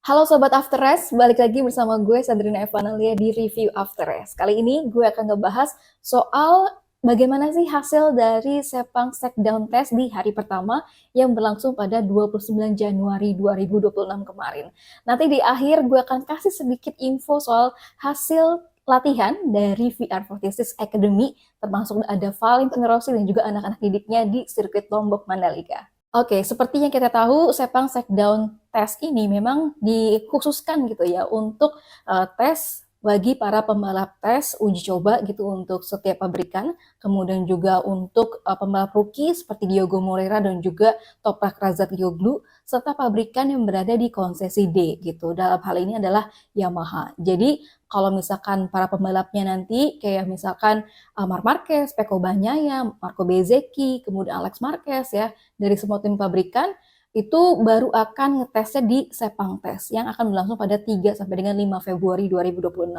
Halo Sobat After Race, balik lagi bersama gue Sandrina Evanalia di Review After Race. Kali ini gue akan ngebahas soal bagaimana sih hasil dari Sepang Shakedown Test di hari pertama yang berlangsung pada 29 Januari 2026 kemarin. Nanti di akhir gue akan kasih sedikit info soal hasil latihan dari VR46 Academy, termasuk ada Valentino Rossi dan juga anak-anak didiknya di sirkuit Lombok Mandalika. Oke, seperti yang kita tahu, Sepang Shakedown Test ini memang dikhususkan gitu ya untuk tes bagi para pembalap tes uji coba gitu untuk setiap pabrikan, kemudian juga untuk pembalap rookie seperti Diogo Moreira dan juga Toprak Razgatlioglu, serta pabrikan yang berada di konsesi D gitu. Dalam hal ini adalah Yamaha. Jadi kalau misalkan para pembalapnya nanti kayak misalkan Marc Marquez, Pecco Bagnaia, Marco Bezzecchi, kemudian Alex Marquez ya, dari semua tim pabrikan itu baru akan ngetesnya di Sepang Test yang akan berlangsung pada 3 sampai dengan 5 Februari 2026.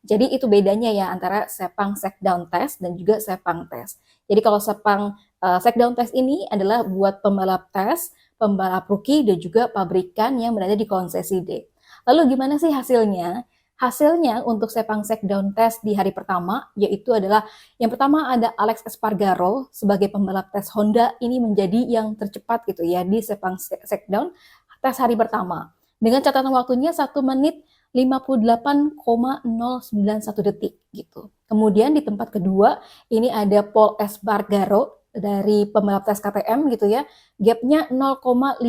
Jadi itu bedanya ya antara Sepang Shakedown Test dan juga Sepang Test. Jadi kalau Sepang Shakedown Test ini adalah buat pembalap tes, pembalap rookie dan juga pabrikan yang berada di konsesi D. Lalu gimana sih hasilnya? Hasilnya untuk Sepang Shakedown Test di hari pertama yaitu adalah yang pertama ada Alex Espargaro sebagai pembalap tes Honda, ini menjadi yang tercepat gitu ya di Sepang Shakedown tes hari pertama. Dengan catatan waktunya 1 menit 58,091 detik gitu. Kemudian di tempat kedua ini ada Paul Espargaro dari pembalap tes KTM gitu ya. Gapnya 0,524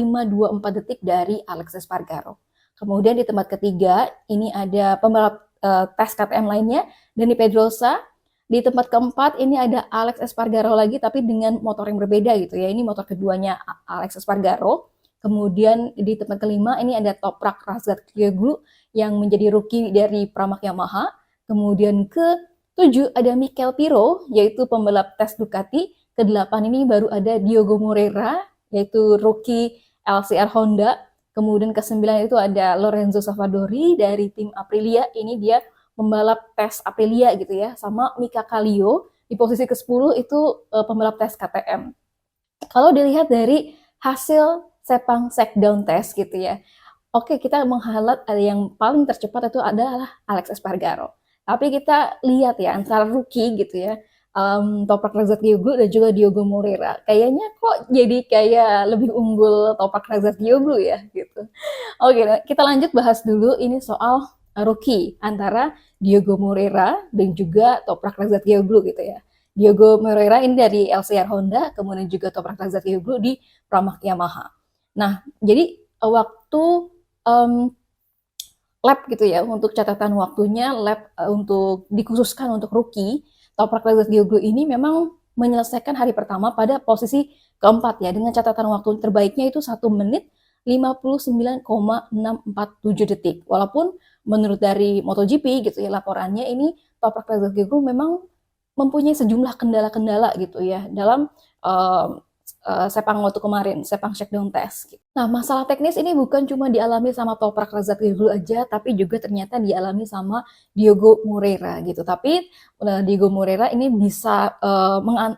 detik dari Alex Espargaro. Kemudian di tempat ketiga ini ada pembalap tes KTM lainnya, Dani Pedrosa. Di tempat keempat ini ada Alex Espargaro lagi tapi dengan motor yang berbeda gitu ya. Ini motor keduanya Alex Espargaro. Kemudian di tempat kelima ini ada Toprak Razgatlioglu yang menjadi rookie dari Pramac Yamaha. Kemudian ke-7 ada Mikel Piro yaitu pembalap tes Ducati. Ke-8 ini baru ada Diogo Moreira yaitu rookie LCR Honda. Kemudian ke-9 itu ada Lorenzo Savadori dari tim Aprilia. Ini dia pembalap tes Aprilia gitu ya. Sama Mika Kallio di posisi ke-10 itu pembalap tes KTM. Kalau dilihat dari hasil Sepang Shakedown Test gitu ya. Oke, kita meng-highlight yang paling tercepat itu adalah Alex Espargaro. Tapi kita lihat ya antara rookie gitu ya. Toprak Razgatlioglu dan juga Diogo Moreira. Kayaknya kok jadi kayak lebih unggul Toprak Razgatlioglu ya gitu. Oke, kita lanjut bahas dulu ini soal rookie antara Diogo Moreira dan juga Toprak Razgatlioglu gitu ya. Diogo Moreira ini dari LCR Honda, kemudian juga Toprak Razgatlioglu di Pramac Yamaha. Nah, jadi waktu lap gitu ya, untuk catatan waktunya lap untuk dikhususkan untuk rookie, Toprak Razgatlioglu ini memang menyelesaikan hari pertama pada posisi keempat ya, dengan catatan waktu terbaiknya itu 1 menit 59,647 detik. Walaupun menurut dari MotoGP gitu ya laporannya ini Toprak Razgatlioglu memang mempunyai sejumlah kendala-kendala gitu ya dalam Sepang waktu kemarin, Sepang Shakedown Test. Gitu. Nah, masalah teknis ini bukan cuma dialami sama Toprak Razgatlioglu aja, tapi juga ternyata dialami sama Diogo Moreira gitu. Tapi Diogo Moreira ini bisa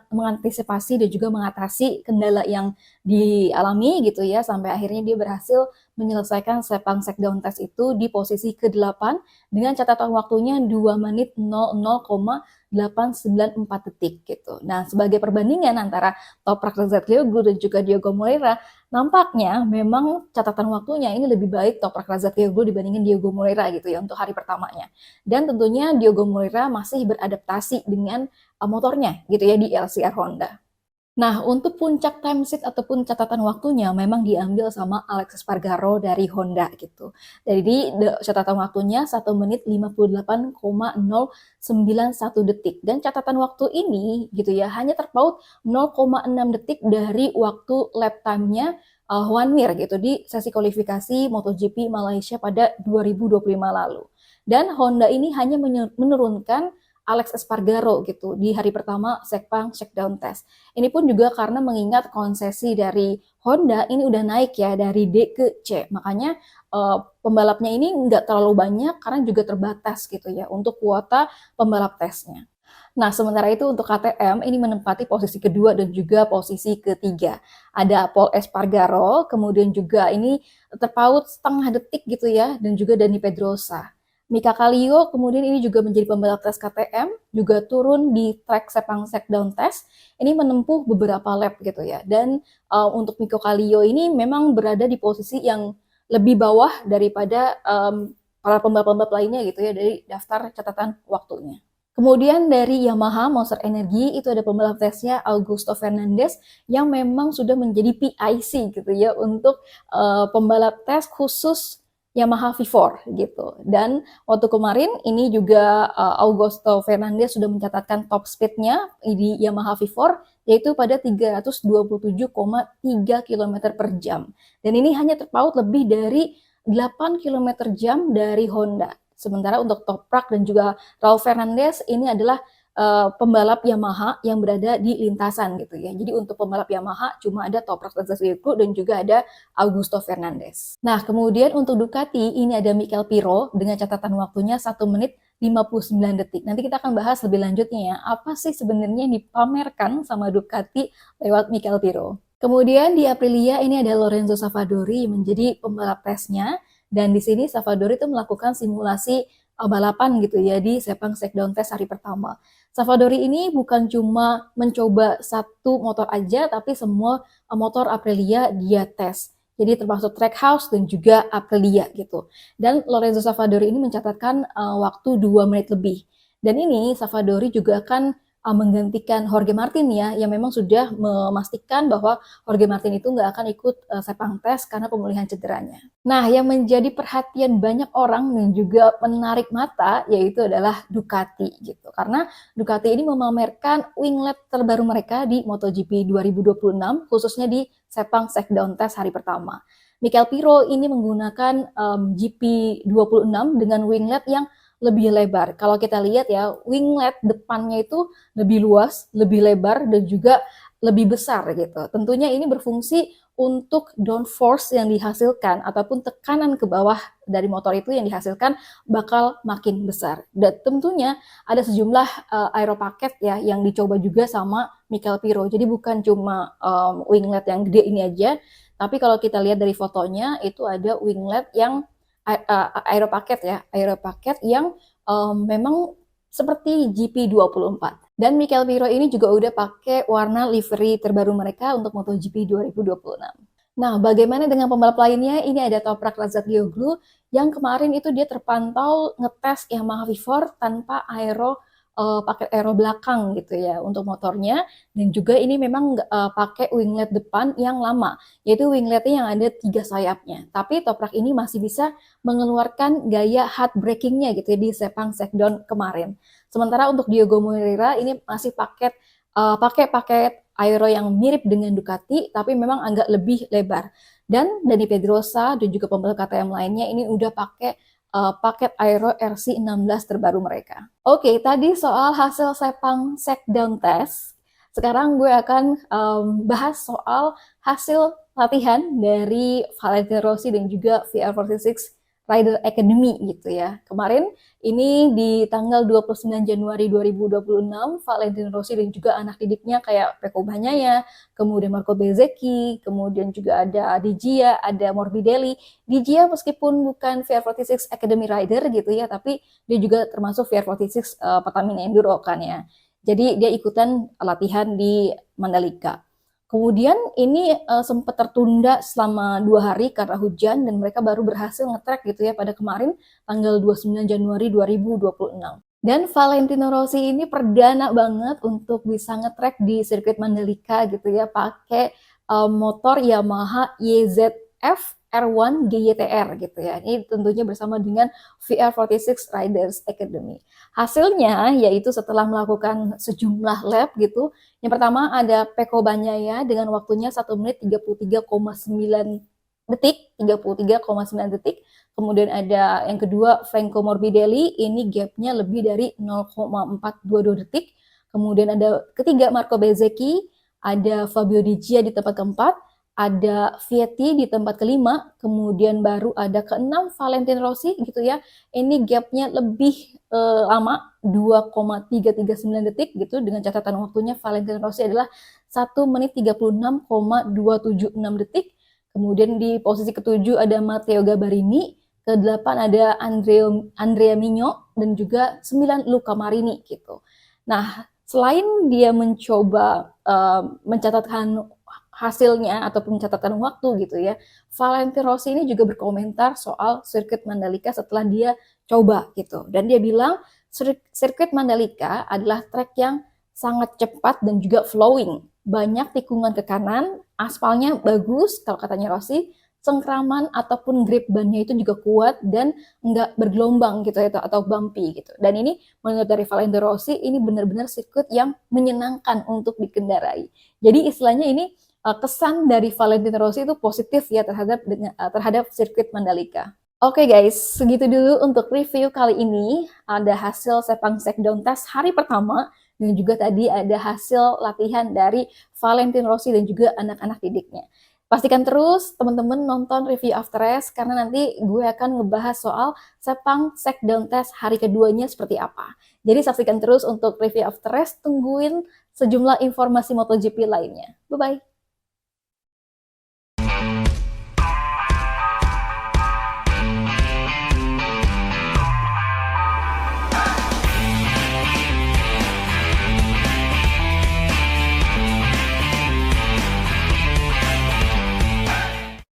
mengantisipasi dan juga mengatasi kendala yang dialami gitu ya, sampai akhirnya dia berhasil menyelesaikan Sepang Shakedown Test itu di posisi ke-8 dengan catatan waktunya 2 menit 00,894 detik gitu. Nah, sebagai perbandingan antara Toprak Razgatlioglu dan juga Diogo Moreira, nampaknya memang catatan waktunya ini lebih baik Toprak Razgatlioglu dibandingin Diogo Moreira gitu ya untuk hari pertamanya. Dan tentunya Diogo Moreira masih beradaptasi dengan motornya gitu ya di LCR Honda. Nah, untuk puncak timesit ataupun catatan waktunya memang diambil sama Alex Espargaro dari Honda gitu. Jadi catatan waktunya 1 menit 58,091 detik. Dan catatan waktu ini gitu ya hanya terpaut 0,6 detik dari waktu lap time-nya Juan Mir gitu di sesi kualifikasi MotoGP Malaysia pada 2025 lalu. Dan Honda ini hanya menurunkan Alex Espargaro gitu di hari pertama Sepang Shakedown Test. Ini pun juga karena mengingat konsesi dari Honda ini udah naik ya dari D ke C. Makanya pembalapnya ini nggak terlalu banyak karena juga terbatas gitu ya untuk kuota pembalap tesnya. Nah, sementara itu untuk KTM ini menempati posisi kedua dan juga posisi ketiga. Ada Paul Espargaro, kemudian juga ini terpaut setengah detik gitu ya, dan juga Dani Pedrosa. Mika Kallio kemudian ini juga menjadi pembalap tes KTM, juga turun di track Sepang Shakedown Test. Ini menempuh beberapa lap gitu ya. Dan untuk Mika Kallio ini memang berada di posisi yang lebih bawah daripada para pembalap-pembalap lainnya gitu ya dari daftar catatan waktunya. Kemudian dari Yamaha Monster Energy itu ada pembalap tesnya Augusto Fernandes yang memang sudah menjadi PIC gitu ya untuk pembalap tes khusus Yamaha V4 gitu. Dan waktu kemarin ini juga Augusto Fernandes sudah mencatatkan top speednya di Yamaha V4 yaitu pada 327,3 km per jam. Dan ini hanya terpaut lebih dari 8 km jam dari Honda. Sementara untuk Toprak dan juga Raul Fernandez ini adalah pembalap Yamaha yang berada di lintasan gitu ya. Jadi untuk pembalap Yamaha cuma ada Toprak Tazazilku dan juga ada Augusto Fernandes. Nah, kemudian untuk Ducati ini ada Mikel Piro dengan catatan waktunya 1 menit 59 detik. Nanti kita akan bahas lebih lanjutnya ya, apa sih sebenarnya yang dipamerkan sama Ducati lewat Mikel Piro. Kemudian di Aprilia ini ada Lorenzo Savadori yang menjadi pembalap tesnya. Dan di sini Savadori itu melakukan simulasi balapan gitu ya di Sepang Shakedown Test hari pertama. Savadori ini bukan cuma mencoba satu motor aja, tapi semua motor Aprilia dia tes. Jadi termasuk Trackhouse dan juga Aprilia gitu. Dan Lorenzo Savadori ini mencatatkan waktu 2 menit lebih. Dan ini Savadori juga akan menggantikan Jorge Martin ya, yang memang sudah memastikan bahwa Jorge Martin itu nggak akan ikut Sepang Test karena pemulihan cederanya. Nah, yang menjadi perhatian banyak orang dan juga menarik mata yaitu adalah Ducati gitu. Karena Ducati ini memamerkan winglet terbaru mereka di MotoGP 2026 khususnya di Sepang Shakedown Test hari pertama. Mikel Piro ini menggunakan GP26 dengan winglet yang lebih lebar. Kalau kita lihat ya, winglet depannya itu lebih luas, lebih lebar, dan juga lebih besar gitu. Tentunya ini berfungsi untuk downforce yang dihasilkan ataupun tekanan ke bawah dari motor itu yang dihasilkan bakal makin besar. Dan tentunya ada sejumlah aero paket ya yang dicoba juga sama Mikel Piro. Jadi bukan cuma winglet yang gede ini aja, tapi kalau kita lihat dari fotonya itu ada winglet yang aero paket yang memang seperti GP24. Dan Mikel Piro ini juga udah pakai warna livery terbaru mereka untuk MotoGP 2026. Nah, bagaimana dengan pembalap lainnya? Ini ada Toprak Razgatlioglu yang kemarin itu dia terpantau ngetes Yamaha V4 tanpa pakai aero belakang gitu ya untuk motornya, dan juga ini memang pakai winglet depan yang lama, yaitu wingletnya yang ada 3 sayapnya. Tapi Toprak ini masih bisa mengeluarkan gaya hard braking-nya gitu ya di Sepang Shakedown kemarin. Sementara untuk Diogo Moreira ini masih pakai paket aero yang mirip dengan Ducati tapi memang agak lebih lebar. Dan Dani Pedrosa dan juga pembalap KTM lainnya ini udah pakai paket Aero RC16 terbaru mereka. Oke, tadi soal hasil Sepang Shakedown Test. Sekarang gue akan bahas soal hasil latihan dari Valentino Rossi dan juga VR46 Rider Academy gitu ya. Kemarin ini di tanggal 29 Januari 2026, Valentino Rossi dan juga anak didiknya kayak Pecco Bagnaia, kemudian Marco Bezzecchi, kemudian juga ada Di Gia, ada Morbidelli. Di Gia meskipun bukan VR46 Academy Rider gitu ya, tapi dia juga termasuk VR46 Pertamina Enduro kan ya. Jadi dia ikutan latihan di Mandalika. Kemudian ini sempat tertunda selama 2 hari karena hujan dan mereka baru berhasil nge-track gitu ya pada kemarin tanggal 29 Januari 2026. Dan Valentino Rossi ini perdana banget untuk bisa nge-track di sirkuit Mandalika gitu ya pakai motor Yamaha YZF R1 GYTR gitu ya. Ini tentunya bersama dengan VR46 Riders Academy. Hasilnya yaitu setelah melakukan sejumlah lap gitu. Yang pertama ada Pecco Bagnaia dengan waktunya 1 menit 33,9 detik, 33,9 detik. Kemudian ada yang kedua Franco Morbidelli, ini gapnya lebih dari 0,422 detik. Kemudian ada ketiga Marco Bezzecchi, ada Fabio Di Gia di tempat keempat, ada Vietti di tempat kelima, kemudian baru ada keenam Valentino Rossi gitu ya. Ini gapnya lebih lama, 2,339 detik gitu, dengan catatan waktunya Valentino Rossi adalah 1 menit 36,276 detik. Kemudian di posisi ketujuh ada Matteo Gabarini, ke-8 ada Andrea Migno, dan juga 9 Luca Marini gitu. Nah, selain dia mencoba mencatatkan hasilnya ataupun catatan waktu gitu ya, Valentino Rossi ini juga berkomentar soal sirkuit Mandalika setelah dia coba gitu. Dan dia bilang sirkuit Mandalika adalah trek yang sangat cepat dan juga flowing. Banyak tikungan ke kanan, aspalnya bagus kalau katanya Rossi, cengkraman ataupun grip bannya itu juga kuat dan nggak bergelombang gitu ya, atau bumpy gitu. Dan ini menurut dari Valentino Rossi ini benar-benar sirkuit yang menyenangkan untuk dikendarai. Jadi istilahnya ini kesan dari Valentino Rossi itu positif ya terhadap sirkuit Mandalika. Oke guys, segitu dulu untuk review kali ini. Ada hasil Sepang Shakedown Test hari pertama, dan juga tadi ada hasil latihan dari Valentino Rossi dan juga anak-anak didiknya. Pastikan terus teman-teman nonton review after race, karena nanti gue akan ngebahas soal Sepang Shakedown Test hari keduanya seperti apa. Jadi saksikan terus untuk review after race, tungguin sejumlah informasi MotoGP lainnya. Bye-bye!